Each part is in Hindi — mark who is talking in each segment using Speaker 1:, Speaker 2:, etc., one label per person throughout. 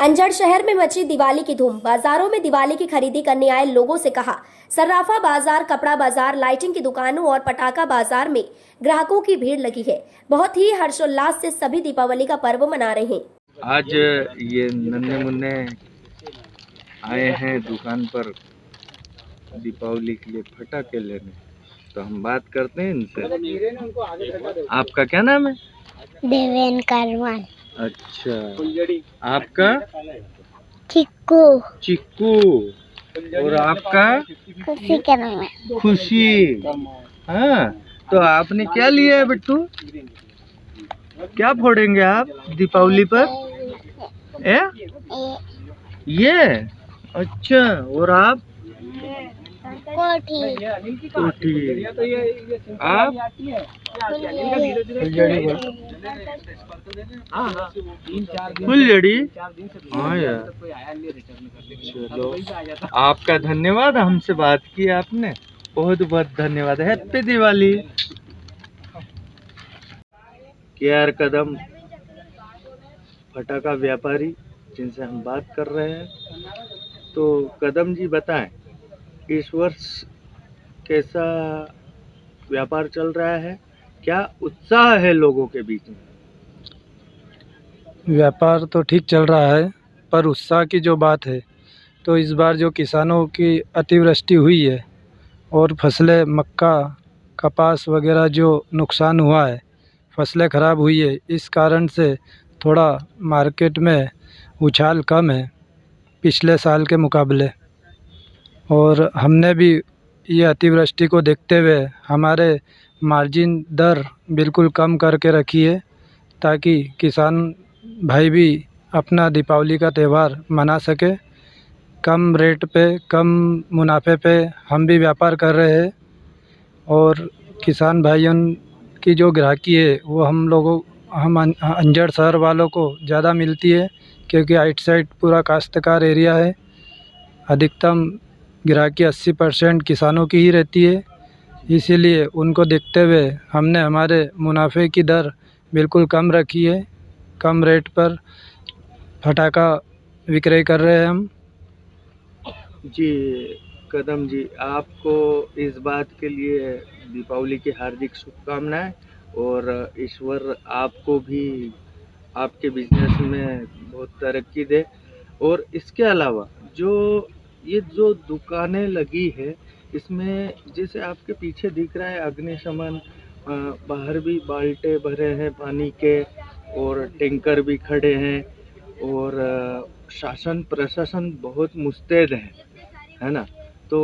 Speaker 1: अंजड़ शहर में मची दिवाली की धूम। बाजारों में दिवाली की खरीदी करने आए लोगों से कहा। सर्राफा बाजार, कपड़ा बाजार, लाइटिंग की दुकानों और पटाखा बाजार में ग्राहकों की भीड़ लगी है। बहुत ही हर्षोल्लास से सभी दीपावली का पर्व मना रहे हैं।
Speaker 2: आज ये नन्हे मुन्ने आए हैं दुकान पर दीपावली के लिए पटाखे लेने, तो हम बात करते हैं इनसे। आपका क्या नाम है?
Speaker 3: देवेन करवाल।
Speaker 2: अच्छा, आपका?
Speaker 3: चिक्कू।
Speaker 2: चिक्कू। और आपका?
Speaker 3: खुशी का नाम है।
Speaker 2: खुशी। हाँ, तो आपने क्या लिया है बिट्टू? क्या फोड़ेंगे आप दीपावली पर? ये? अच्छा, और आप?
Speaker 3: कोठी।
Speaker 2: कोठी। आप? फुलझड़ी। हाँ यार, चलो, आपका धन्यवाद, हमसे बात की आपने, बहुत बहुत धन्यवाद। हैप्पी दिवाली। केआर कदम पटाखा व्यापारी जिनसे हम बात कर रहे हैं। तो कदम जी बताएं, इस वर्ष कैसा व्यापार चल रहा है? क्या उत्साह है लोगों के बीच में?
Speaker 4: व्यापार तो ठीक चल रहा है, पर उत्साह की जो बात है तो इस बार जो किसानों की अतिवृष्टि हुई है और फसलें मक्का, कपास वगैरह जो नुकसान हुआ है, फसलें ख़राब हुई है, इस कारण से थोड़ा मार्केट में उछाल कम है पिछले साल के मुकाबले। और हमने भी ये अतिवृष्टि को देखते हुए हमारे मार्जिन दर बिल्कुल कम करके रखी है, ताकि किसान भाई भी अपना दीपावली का त्यौहार मना सके। कम रेट पे, कम मुनाफे पे हम भी व्यापार कर रहे हैं। और किसान भाइयों की जो ग्राहकी है वो हम अंजड़ शहर वालों को ज़्यादा मिलती है, क्योंकि आइट साइड पूरा काश्तकार एरिया है। अधिकतम ग्राहकी 80% किसानों की ही रहती है। इसीलिए उनको देखते हुए हमने हमारे मुनाफे की दर बिल्कुल कम रखी है। कम रेट पर पटाखा विक्रय कर रहे हैं हम।
Speaker 2: जी कदम जी, आपको इस बात के लिए दीपावली की हार्दिक शुभकामनाएं, और ईश्वर आपको भी आपके बिजनेस में बहुत तरक्की दे। और इसके अलावा जो दुकानें लगी है, इसमें जैसे आपके पीछे दिख रहा है अग्निशमन, बाहर भी बाल्टे भरे हैं पानी के, और टैंकर भी खड़े हैं, और शासन प्रशासन बहुत मुस्तैद है ना? तो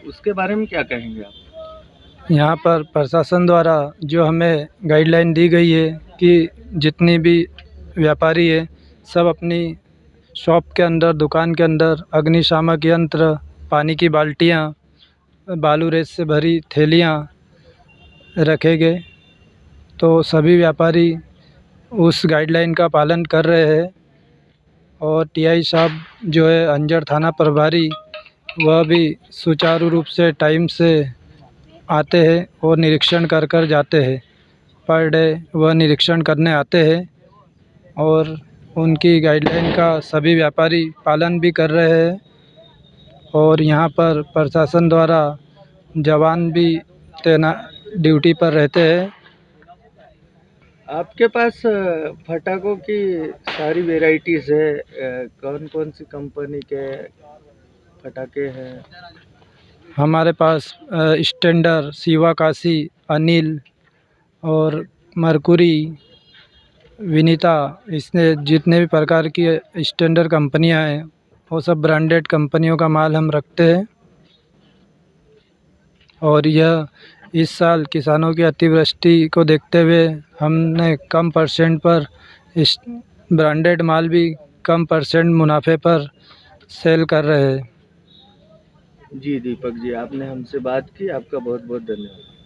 Speaker 2: उसके बारे में क्या कहेंगे आप?
Speaker 4: यहाँ पर प्रशासन द्वारा जो हमें गाइडलाइन दी गई है कि जितनी भी व्यापारी है सब अपनी शॉप के अंदर, दुकान के अंदर अग्निशामक यंत्र, पानी की बाल्टियाँ, बालू रेत से भरी थैलियाँ रखेंगे। तो सभी व्यापारी उस गाइडलाइन का पालन कर रहे हैं। और टीआई साहब जो है अंजड़ थाना प्रभारी, वह भी सुचारू रूप से टाइम से आते हैं और निरीक्षण कर कर जाते हैं। पर डे वह निरीक्षण करने आते हैं और उनकी गाइडलाइन का सभी व्यापारी पालन भी कर रहे हैं। और यहाँ पर प्रशासन द्वारा जवान भी ड्यूटी पर रहते हैं।
Speaker 2: आपके पास पटाखों की सारी वेराइटीज़ है, कौन कौन सी कंपनी के पटाखे हैं?
Speaker 4: हमारे पास स्टैंडर्ड, शिवाकाशी, अनिल और मरकुरी, विनीता, इसने जितने भी प्रकार की स्टैंडर्ड कंपनियां हैं वो सब ब्रांडेड कंपनियों का माल हम रखते हैं। और यह इस साल किसानों की अतिवृष्टि को देखते हुए हमने कम परसेंट पर इस ब्रांडेड माल भी कम परसेंट मुनाफे पर सेल कर रहे हैं।
Speaker 2: जी दीपक जी, आपने हमसे बात की, आपका बहुत बहुत धन्यवाद।